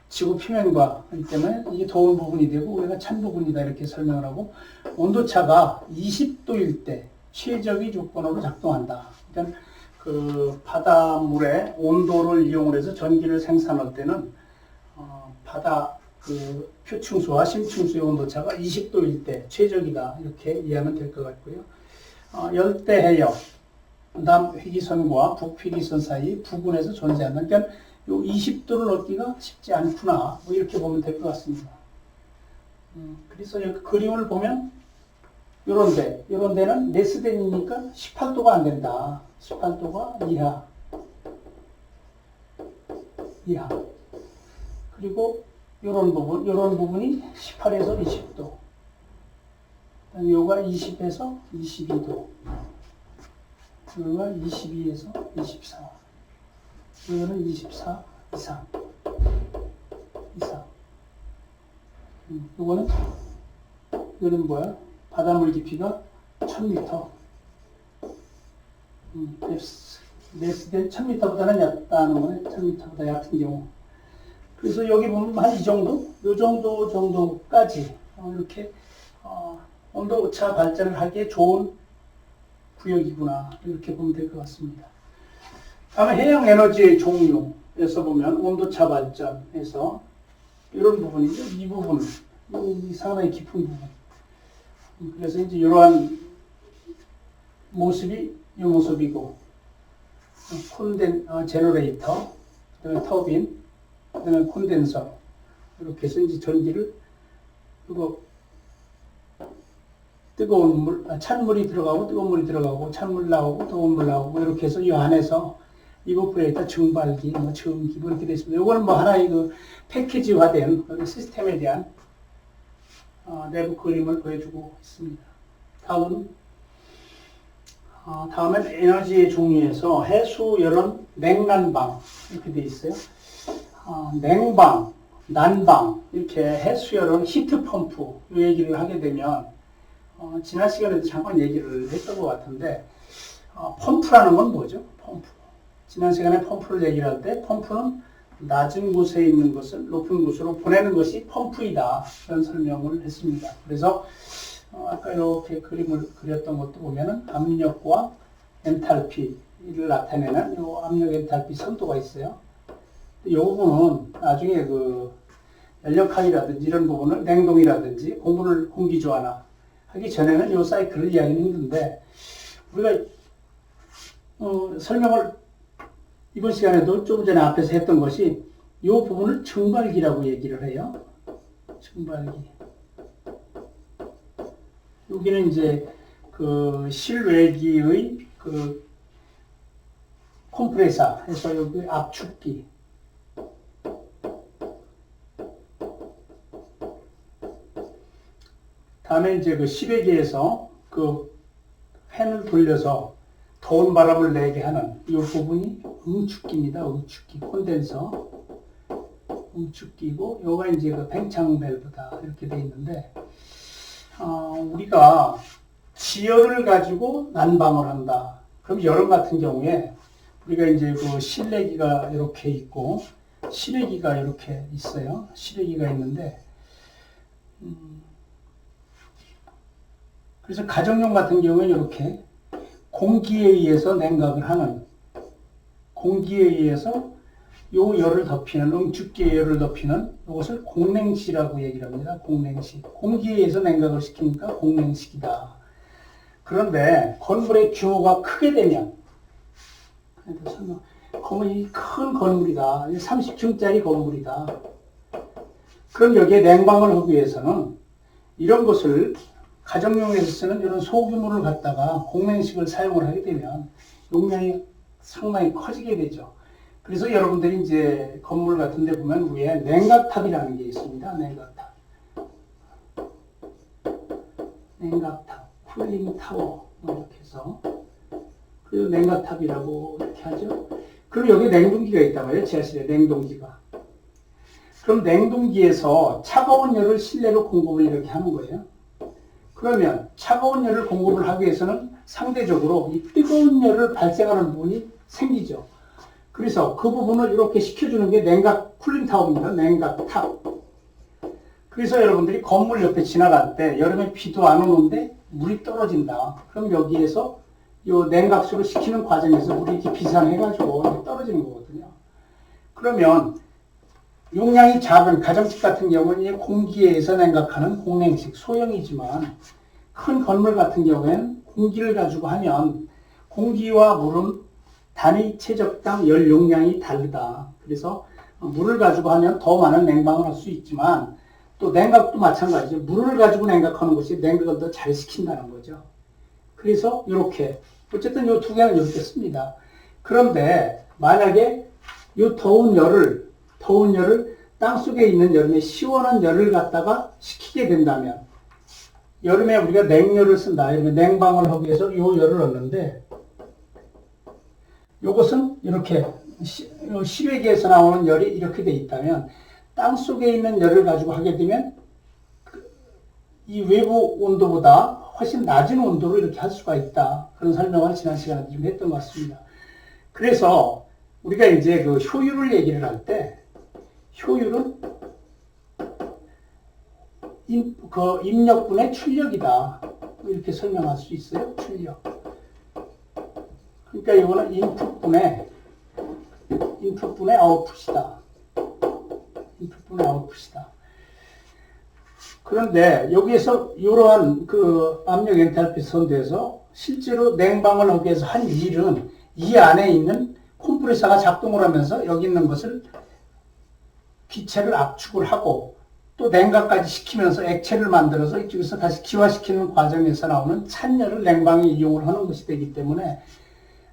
지구 표면과 하기 때문에 이게 더운 부분이 되고 우리가 찬 부분이다 이렇게 설명을 하고, 온도차가 20도일 때 최적의 조건으로 작동한다. 그러니까 그 바닷물의 온도를 이용을 해서 전기를 생산할 때는 바다 그 표층수와 심층수의 온도차가 20도일 때 최적이다. 이렇게 이해하면 될 것 같고요. 열대 해역, 남회기선과 북회기선 사이 부근에서 존재한다. 그러니까 요 20도를 얻기가 쉽지 않구나. 뭐 이렇게 보면 될 것 같습니다. 그래서 여기 그림을 보면 요런 데는 네스덴이니까 18도가 안 된다. 18도가 이하. 그리고 요런 부분이 18에서 20도. 요가 20에서 22도. 요가 22에서 24. 요거는 24 이상. 요거는 뭐야? 바닷물 깊이가 1000m. 네스덴 1000m보다는 얕다는 거네. 1000m보다 얕은 경우. 그래서 여기 보면 한 이 정도? 요 정도까지 이렇게 온도차 발전을 하기에 좋은 구역이구나. 이렇게 보면 될 것 같습니다. 다음에 해양 에너지의 종류에서 보면 온도차 발전에서 이런 부분이죠. 이 부분. 이 상당히 깊은 부분. 그래서 이제 이러한 모습이 이 모습이고, 제너레이터, 그다음에 터빈, 그다음에 콘덴서, 이렇게 해서 이제 전기를 뜨거운 물, 찬물이 들어가고 뜨거운 물이 들어가고 찬물 나오고 뜨거운 물 나오고 이렇게 해서 이 안에서 이버프레이터, 증발기, 저음기 뭐 이렇게 되어 있습니다. 이거는 뭐 하나의 그 패키지화된 시스템에 대한 내부 그림을 보여주고 있습니다. 다음은 에너지의 종류에서 해수, 열원, 냉난방 이렇게 되어 있어요. 냉방, 난방 이렇게 해수, 열원, 히트펌프 이 얘기를 하게 되면 지난 시간에도 잠깐 얘기를 했던 것 같은데, 펌프라는 건 뭐죠? 펌프. 지난 시간에 펌프를 얘기를 할 때 펌프는 낮은 곳에 있는 것을 높은 곳으로 보내는 것이 펌프이다. 그런 설명을 했습니다. 그래서 아까 이렇게 그림을 그렸던 것도 보면은 압력과 엔탈피를 나타내는 요 압력 엔탈피 선도가 있어요. 이 부분은 나중에 그 연력학이라든지 이런 부분을 냉동이라든지 공기 조화나 하기 전에는 요 사이클을 이야기는 힘든데 우리가 설명을 이번 시간에도 좀 전에 앞에서 했던 것이 이 부분을 증발기라고 얘기를 해요. 증발기. 여기는 이제 그 실외기의 그 컴프레서 해서 여기 압축기. 다음에 이제 그 실외기에서 그 팬을 돌려서 더운 바람을 내게 하는 이 부분이 응축기입니다. 응축기, 콘덴서. 응축기고, 요가 이제 그 팽창 밸브다. 이렇게 돼 있는데, 우리가 지열을 가지고 난방을 한다. 그럼 여름 같은 경우에 우리가 이제 그 실내기가 이렇게 있고, 실외기가 이렇게 있어요. 실외기가 있는데, 그래서 가정용 같은 경우에는 이렇게 공기에 의해서 냉각을 하는, 공기에 의해서 요 열을 덮이는, 응축기의 열을 덮이는 이것을 공냉시라고 얘기를 합니다. 공냉시. 공기에 의해서 냉각을 시키니까 공냉식이다. 그런데 건물의 규모가 크게 되면, 이 큰 건물이다. 30층짜리 건물이다. 그럼 여기에 냉방을 하기 위해서는 이런 것을 가정용에서 쓰는 이런 소규모를 갖다가 공냉식을 사용을 하게 되면 용량이 상당히 커지게 되죠. 그래서 여러분들이 이제 건물 같은 데 보면 위에 냉각탑이라는 게 있습니다. 냉각탑. 냉각탑, 쿨링 타워, 이렇게 해서. 그리고 냉각탑이라고 이렇게 하죠. 그럼 여기 냉동기가 있단 말이에요. 지하실에 냉동기가. 그럼 냉동기에서 차가운 열을 실내로 공급을 이렇게 하는 거예요. 그러면 차가운 열을 공급을 하기 위해서는 상대적으로 이 뜨거운 열을 발생하는 부분이 생기죠. 그래서 그 부분을 이렇게 시켜주는 게 냉각 쿨링타워입니다. 냉각탑. 그래서 여러분들이 건물 옆에 지나갈 때 여름에 비도 안 오는데 물이 떨어진다. 그럼 여기에서 이 냉각수를 시키는 과정에서 물이 이렇게 비산해가지고 떨어지는 거거든요. 그러면 용량이 작은 가정집 같은 경우는 공기에 의해서 냉각하는 공냉식 소형이지만 큰 건물 같은 경우에는 공기를 가지고 하면 공기와 물은 단위 최적당 열 용량이 다르다. 그래서 물을 가지고 하면 더 많은 냉방을 할 수 있지만 또 냉각도 마찬가지죠. 물을 가지고 냉각하는 것이 냉각을 더 잘 시킨다는 거죠. 그래서 이렇게 어쨌든 이 두 개는 이렇게 씁니다. 그런데 만약에 이 더운 열을 땅속에 있는 여름에 시원한 열을 갖다가 식히게 된다면 여름에 우리가 냉열을 쓴다. 이러면 냉방을 하기 위해서 이 열을 얻는데 이것은 이렇게 실외기에서 나오는 열이 이렇게 돼 있다면 땅속에 있는 열을 가지고 하게 되면 이 외부 온도보다 훨씬 낮은 온도로 이렇게 할 수가 있다. 그런 설명을 지난 시간에 좀 했던 것 같습니다. 그래서 우리가 이제 그 효율을 얘기를 할 때 효율은 그 입력분의 출력이다. 이렇게 설명할 수 있어요. 출력. 그러니까 이거는 인풋분의 아웃풋이다. 인풋분의 아웃풋이다. 그런데 여기에서 이러한 그 압력 엔탈피 선도에서 실제로 냉방을 하기 위해서 한 일은 이 안에 있는 컴프레서가 작동을 하면서 여기 있는 것을 기체를 압축을 하고 또 냉각까지 시키면서 액체를 만들어서 이쪽에서 다시 기화시키는 과정에서 나오는 찬열을 냉방에 이용을 하는 것이 되기 때문에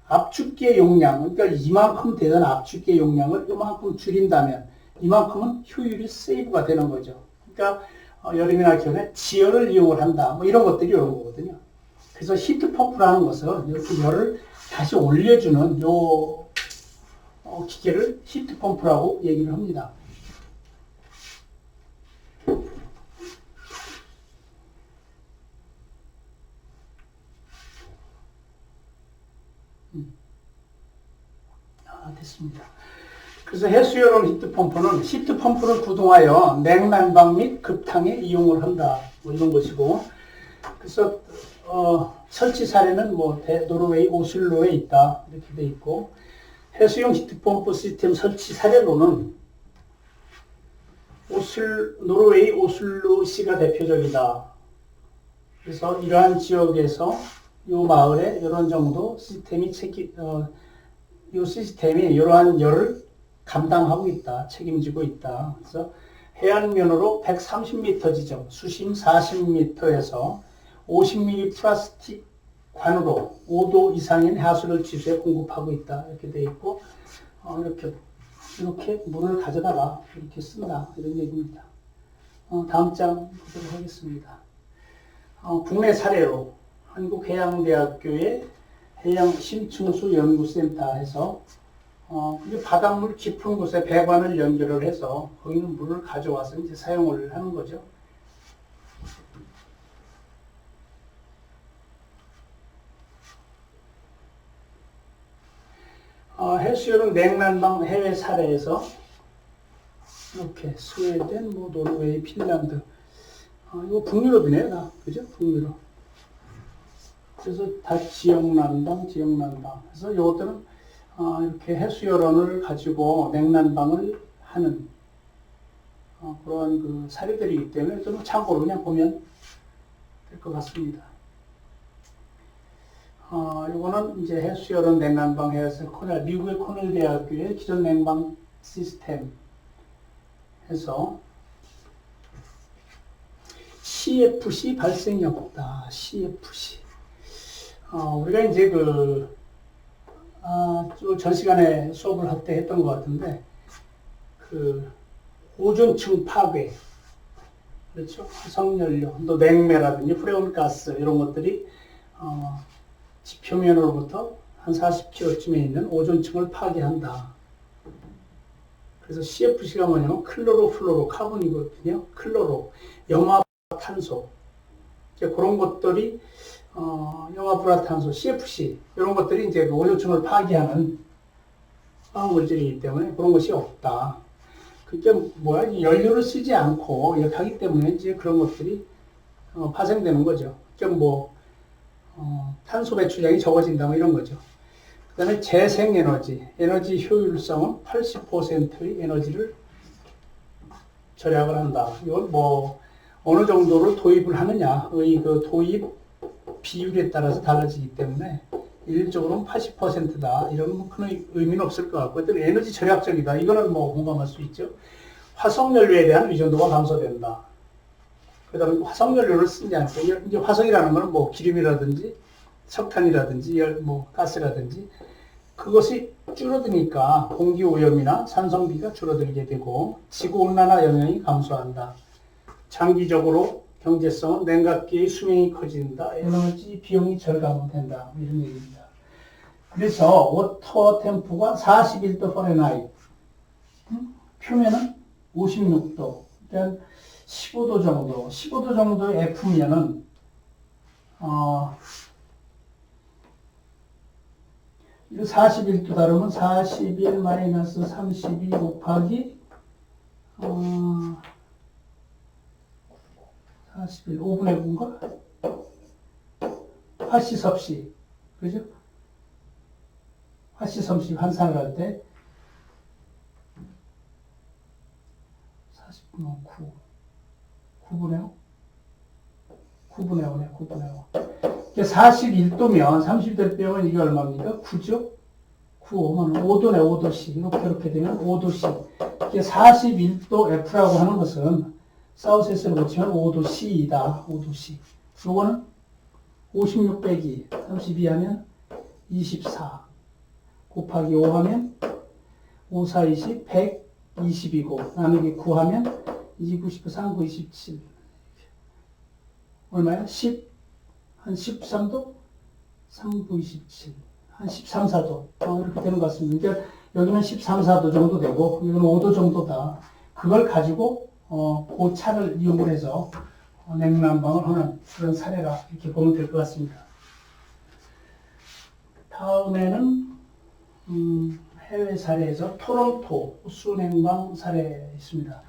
압축기의 용량, 그러니까 이만큼 되던 압축기의 용량을 이만큼 줄인다면 이만큼은 효율이 세이브가 되는 거죠. 그러니까 여름이나 겨울에 지열을 이용을 한다. 뭐 이런 것들이 이런 거거든요. 그래서 히트펌프라는 것은 이렇게 열을 다시 올려주는 요 기계를 히트펌프라고 얘기를 합니다. 됐습니다. 그래서 해수열온 히트펌프는 구동하여 냉난방 및 급탕에 이용을 한다. 뭐 이런 것이고, 그래서 설치 사례는 뭐 노르웨이 오슬로에 있다 이렇게 돼 있고, 해수용 히트펌프 시스템 설치 사례로는 노르웨이 오슬로시가 대표적이다. 그래서 이러한 지역에서 이 마을에 이런 정도 시스템이 이 시스템이 이러한 열을 감당하고 있다, 책임지고 있다. 그래서 해안면으로 130m 지점, 수심 40m에서 50mm 플라스틱 관으로 5도 이상인 하수를 지수에 공급하고 있다. 이렇게 돼 있고, 이렇게 물을 가져다가 이렇게 쓴다. 이런 얘기입니다. 다음 장 보도록 하겠습니다. 국내 사례로 한국해양대학교의 해양심층수연구센터에서 바닷물 깊은 곳에 배관을 연결을 해서 거기 있는 물을 가져와서 이제 사용을 하는 거죠. 해수욕은 냉난방 해외 사례에서 이렇게 스웨덴, 노르웨이, 핀란드, 이거 북유럽이네요, 다. 그죠? 북유럽. 그래서 다 지역난방. 그래서 이것들은 이렇게 해수열원을 가지고 냉난방을 하는 그러한 그 사례들이기 때문에 좀 참고로 그냥 보면 될 것 같습니다. 이거는 이제 해수열원 냉난방 해서 미국의 코넬 대학교의 기존 냉방 시스템 해서 CFC 발생이 없다. CFC. 우리가 이제 전 시간에 수업을 할 때 했던 것 같은데, 오존층 파괴, 그렇죠? 화석연료, 또 냉매라든지 프레온가스 이런 것들이 지표면으로부터 한 40km쯤에 있는 오존층을 파괴한다. 그래서 CFC가 뭐냐면 클로로플로로 카본이거든요. 클로로, 염화탄소. 그런 것들이 염화불화탄소, CFC 이런 것들이 이제 오존층을 파괴하는 화학물질이기 때문에 그런 것이 없다. 그게 연료를 쓰지 않고 이렇게 하기 때문에 이제 그런 것들이 파생되는 거죠. 탄소 배출량이 적어진다 뭐 이런 거죠. 그 다음에 재생에너지, 에너지 효율성은 80%의 에너지를 절약을 한다. 이건 어느 정도로 도입을 하느냐의 그 도입 비율에 따라서 달라지기 때문에 일률적으로는 80%다. 이런 큰 의미는 없을 것 같고, 어떤 에너지 절약적이다. 이거는 공감할 수 있죠. 화석연료에 대한 의존도가 감소된다. 그 다음에 화석연료를 쓰지 않고, 이제 화석이라는 건 기름이라든지 석탄이라든지 가스라든지 그것이 줄어드니까 공기 오염이나 산성비가 줄어들게 되고 지구온난화 영향이 감소한다. 장기적으로 경제성은 냉각기의 수명이 커진다. 에너지 비용이 절감된다. 이런 얘기입니다. 그래서 워터 템프가 41도 파렌하이트, 표면은 56도, 그러니까 15도 정도, 15도 정도의 F면은 이거 41도 다르면 41 마이너스 32 곱하기 41, 5분의 9인가? 화씨섭씨, 그죠? 화씨섭씨 환산을 할 때 40분의 9분의 5? 9분의 5네, 9분의 5. 41도면 30도 빼면 이게 얼마입니까? 9죠? 9, 5면 5도네, 5도씨. 이렇게 되면 5도씨. 이게 41도 F라고 하는 것은 사우스에스를 붙이면 5도C이다. 5도C. 요거는 56 빼기 32 하면 24 곱하기 5 하면 5, 4, 20, 120이고 나누기 9 하면 29, 19, 3, 9, 27 얼마야? 10, 한 13도? 3, 9, 27 한 13, 4도 이렇게 되는 것 같습니다. 그러니까 여기는 13, 4도 정도 되고 여기는 5도 정도다. 그걸 가지고 그 차를 이용을 해서 냉난방을 하는 그런 사례가 이렇게 보면 될 것 같습니다. 다음에는 해외 사례에서 토론토 호수 냉방 사례 있습니다.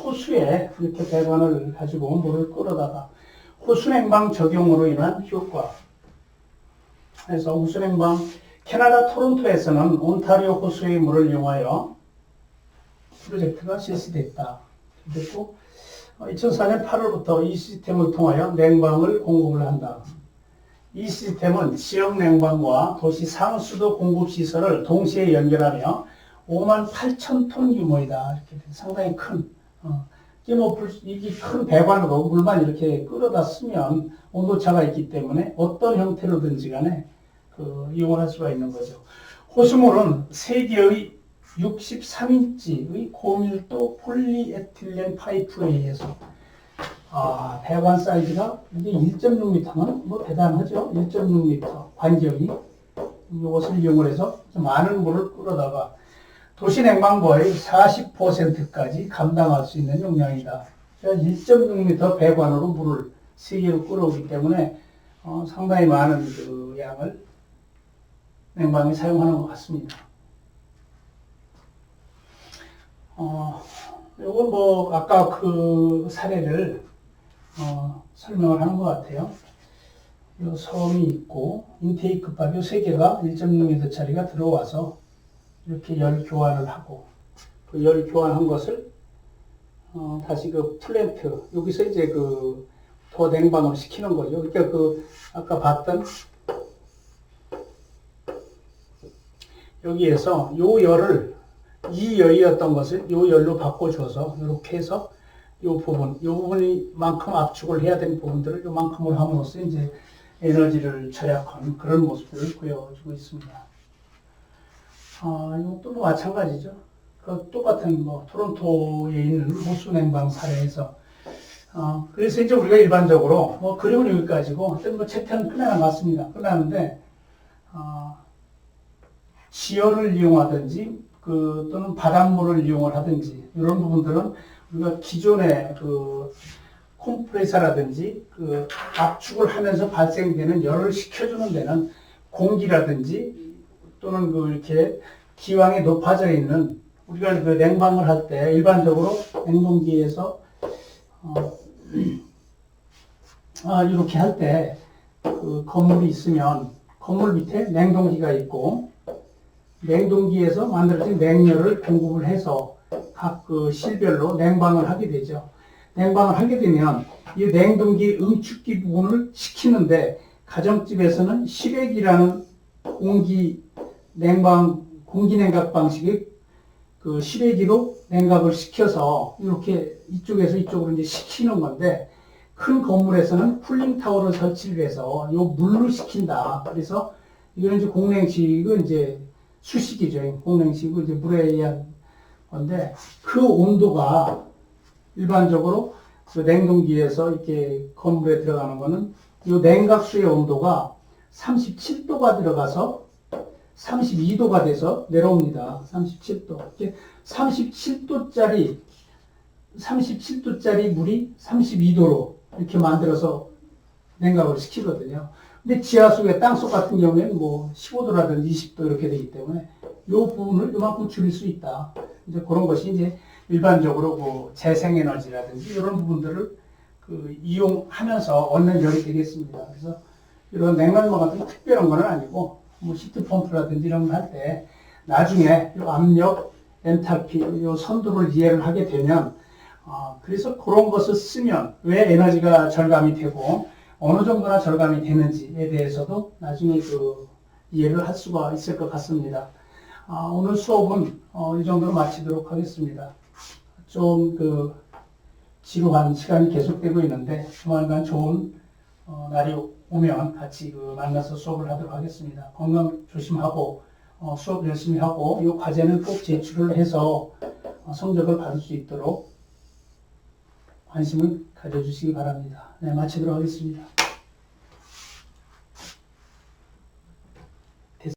호수에 이렇게 배관을 가지고 물을 끌어다가 호수냉방 적용으로 인한 효과. 그래서 호수냉방, 캐나다 토론토에서는 온타리오 호수의 물을 이용하여 프로젝트가 실시됐다. 그리고 2004년 8월부터 이 시스템을 통하여 냉방을 공급을 한다. 이 시스템은 지역 냉방과 도시 상수도 공급 시설을 동시에 연결하며 5만 8천 톤 규모이다. 이렇게 상당히 큰, 이게 큰 배관으로 물만 이렇게 끌어다 쓰면 온도차가 있기 때문에 어떤 형태로든지 간에 이용을 할 수가 있는 거죠. 호수물은 3개의 63인치의 고밀도 폴리에틸렌 파이프에 의해서 배관 사이즈가 이게 1.6m면 뭐 대단하죠. 1.6m 관경이 이것을 이용을 해서 많은 물을 끌어다가 도시 냉방고의 40%까지 감당할 수 있는 용량이다. 1.6m 배관으로 물을 3개로 끌어오기 때문에 상당히 많은 그 양을 냉방에 사용하는 것 같습니다. 요건 뭐 아까 그 사례를 설명을 하는 것 같아요. 요 섬이 있고 인테이크 밥 요 3개가 1.6m 짜리가 들어와서 이렇게 열 교환을 하고 그 열 교환한 것을 다시 그 플랜트 여기서 이제 그 더 냉방을 시키는 거죠. 그러니까 그 아까 봤던 여기에서 요 열을 이 열이었던 것을 요 열로 바꿔줘서 이렇게 해서 요 부분이 만큼 압축을 해야 되는 부분들을 요만큼을 함으로써 이제 에너지를 절약하는 그런 모습을 보여주고 있습니다. 이것도 뭐 마찬가지죠. 그 똑같은 뭐 토론토에 있는 호수 냉방 사례에서 그래서 이제 우리가 일반적으로 뭐 그림은 여기까지고 어떤 뭐 채편 끝나갔습니다. 끝나는데 지열을 이용하든지 또는 바닷물을 이용을 하든지 이런 부분들은 우리가 기존의 그 컴프레서라든지 그 압축을 하면서 발생되는 열을 식혀주는 데는 공기라든지 또는 그 이렇게 기왕에 높아져 있는 우리가 그 냉방을 할 때 일반적으로 냉동기에서 이렇게 할 때 그 건물이 있으면 건물 밑에 냉동기가 있고 냉동기에서 만들어진 냉열을 공급을 해서 각 그 실별로 냉방을 하게 되죠. 냉방을 하게 되면 이 냉동기 응축기 부분을 식히는데 가정집에서는 시래기라는 공기 냉각 방식의 그 시래기로 냉각을 시켜서 이렇게 이쪽에서 이쪽으로 이제 식히는 건데 큰 건물에서는 쿨링 타워를 설치를 해서 요 물로 식힌다. 그래서 이거는 이제 공냉식은 이제 수식이죠. 공냉식은 이제 물에 의한 건데 그 온도가 일반적으로 그 냉동기에서 이렇게 건물에 들어가는 거는 이 냉각수의 온도가 37도가 들어가서 32도가 돼서 내려옵니다. 37도. 37도짜리 물이 32도로 이렇게 만들어서 냉각을 시키거든요. 근데 지하수의 땅속 같은 경우에는 뭐 15도라든지 20도 이렇게 되기 때문에 이 부분을 이만큼 줄일 수 있다. 이제 그런 것이 이제 일반적으로 그 재생에너지라든지 이런 부분들을 그 이용하면서 얻는 열이 되겠습니다. 그래서 이런 냉난로 같은 특별한 건 아니고 뭐 히트 펌프라든지 이런 걸 할 때 나중에 이 압력, 엔탈피, 이 선도를 이해를 하게 되면 그래서 그런 것을 쓰면 왜 에너지가 절감이 되고 어느 정도나 절감이 되는지에 대해서도 나중에 그 이해를 할 수가 있을 것 같습니다. 오늘 수업은 이 정도로 마치도록 하겠습니다. 좀 지루한 시간이 계속되고 있는데 조만간 좋은 날이 오면 같이 만나서 수업을 하도록 하겠습니다. 건강 조심하고 수업 열심히 하고 이 과제는 꼭 제출을 해서 성적을 받을 수 있도록 관심을 가져주시기 바랍니다. 네, 마치도록 하겠습니다.